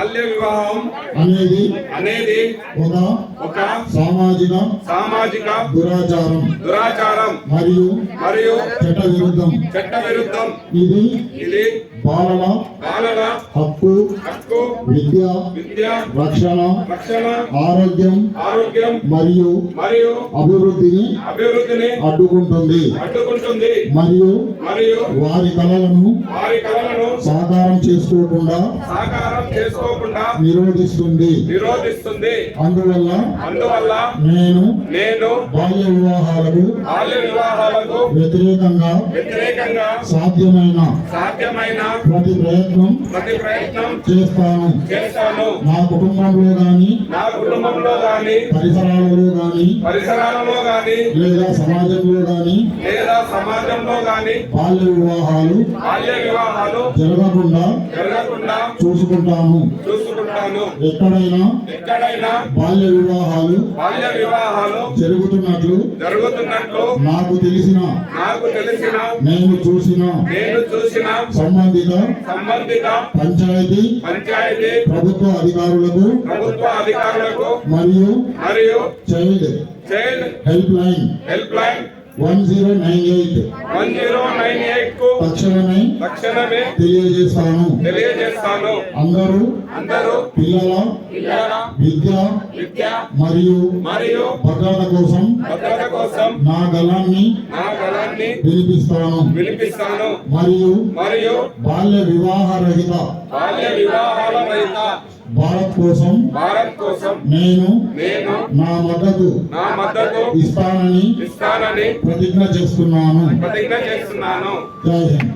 బాల్య వివాహం అనేది ఒక ఒక సామాజిక దురాచారం మరియు చట్ట విరుద్ధం. ఇది బాలల హక్కు, విద్య, రక్షణ, ఆరోగ్యం మరియు అభివృద్ధిని అడ్డుకుంటుంది మరియు వారి కలలను సాకారం చేసుకోకుండా నిరోధిస్తుంది. అందువల్ల నేను బాల్య వివాహాలకు వ్యతిరేకంగా సాధ్యమైన ప్రతి ప్రయత్నం చేస్తాను. నా కుటుంబంలో గాని పరిసరాలలో గాని లేదా సమాజంలో గాని బాల్య వివాహాలు జరగకుండా చూసుకుంటాను. ఎక్కడైనా బాల్య వివాహాలు జరుగుతున్నట్లు నాకు తెలిసిన నేను చూసిన సంబంధిత పంచాయతీ ప్రభుత్వ అధికారులకు మరియు చైల్డ్ హెల్ప్ లైన్ 1098 తక్షణమే తెలియజేస్తాను. అందరూ పిల్లల విద్య మరియు భద్రత కోసం నా గళాన్ని వినిపిస్తాను మరియు బాల్య వివాహ రహిత భారత్ కోసం నేను నా మద్దతు ఇస్తానని ప్రతిజ్ఞ చేస్తున్నాను. జై హింద్.